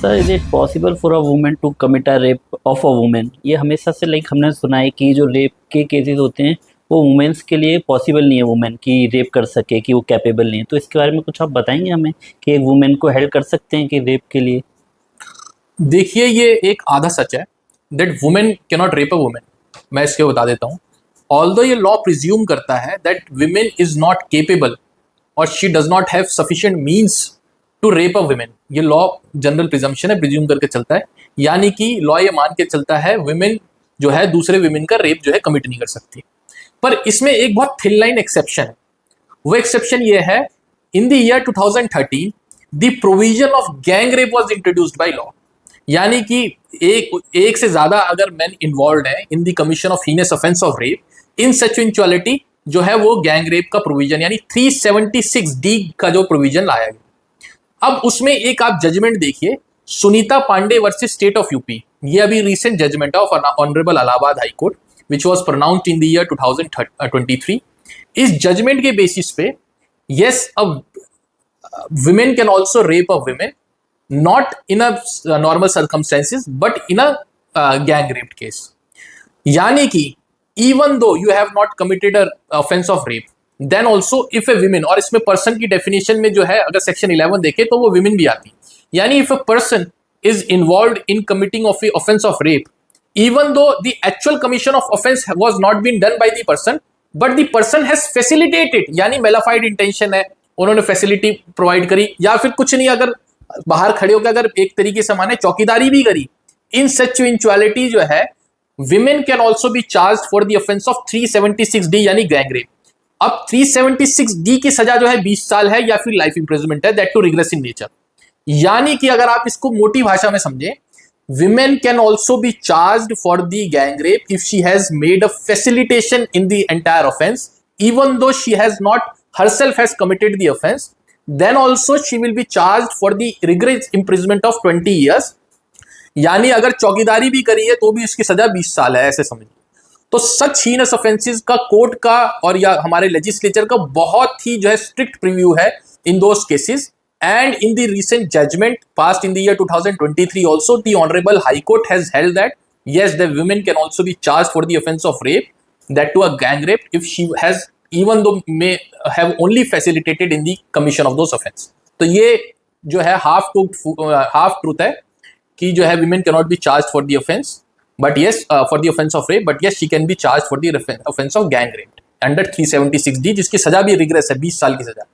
Sir is it possible for a women to commit a rape of a women? ये हमेशा से like हमने सुना है कि जो रेप के केसेस होते हैं वो वुमेन्स के लिए पॉसिबल नहीं है, वुमेन की रेप कर सके, कि वो कैपेबल नहीं है। तो इसके बारे में कुछ आप बताएंगे हमें कि एक वुमेन को हेल्प कर सकते हैं कि रेप के लिए? देखिए, ये एक आधा सच है that women can not rape a women. मैं इसके बता देता हूँ। ऑल्दो ये लॉ प्रिज्यूम करता है that women is not capable और she does not have sufficient means to rape a women. ये लॉ जनरल प्रिजम्पशन है, प्रिज्यूम करके चलता है। यानी कि लॉ ये मान के चलता है वुमेन जो है दूसरे वुमेन का रेप जो है कमिट नहीं कर सकती। पर इसमें एक बहुत थिन लाइन एक्सेप्शन है। वो एक्सेप्शन ये है, इन the year 2013 the provision of gang rape was introduced by law. यानी कि एक से ज्यादा अगर मैन इन्वॉल्व है in the commission of heinous offence of rape, in such eventuality जो है वो गैंग रेप का प्रोविजन यानी 376D का जो प्रोविजन लाया गया। अब उसमें एक आप जजमेंट देखिए, Sunita Pandey versus state of UP. ये अभी recent judgement of honourable Allahabad high court which was pronounced in the year 2023। इस जजमेंट के बेसिस पे yes, a women can also rape a women, not in a normal circumstances but in a gang rape case। यानी कि even though you have not committed a offense of rape, then also if a woman, और इसमें person की definition में जो है अगर section 11 देखे तो वो women भी आती है। यानी if a person is involved in committing of a offense of rape, even though the actual commission of offense was not been done by the person, but the person has facilitated, यानी mala fide intention है, उन्होंने facility provide करी, या फिर कुछ नहीं, अगर बाहर खड़े होकर अगर एक तरीके से माने चौकीदारी भी करी, इन सच इवेंचुअलिटी जो है women can also be charge for the offence of 376D यानी गैंग रेप। अब 376D की सजा जो है 20 साल है या फिर लाइफ इंप्रिजनमेंट है, that too regress in nature. यानी कि अगर आप इसको मोटी भाषा में समझे, women can also be charged for the gang rape if she has made a facilitation in the entire offense, even though she has not herself has committed the offense, then also she will be charged for the rigorous imprisonment of 20 years। यानी अगर चौकीदारी भी करी है तो भी इसकी सजा 20 साल है, ऐसे समझिए। तो सच हीनस ऑफेंसेस का कोर्ट का और या हमारे लेजिस्लेचर का बहुत ही जो है स्ट्रिक्ट प्रीव्यू है in those cases. And in the recent judgment passed in the year 2023 also, the Honorable High Court has held that yes, the women can also be charged for the offense of rape, that to a gang rape, if she has even though may have only facilitated in the commission of those offense। तो ये जो है half truth है कि जो है women cannot be charged for the offense, but yes for the offense of rape, but yes she can be charged for the offense of gang rape under 376D, जिसकी सजा भी रिग्रेस है, 20 साल की सजा।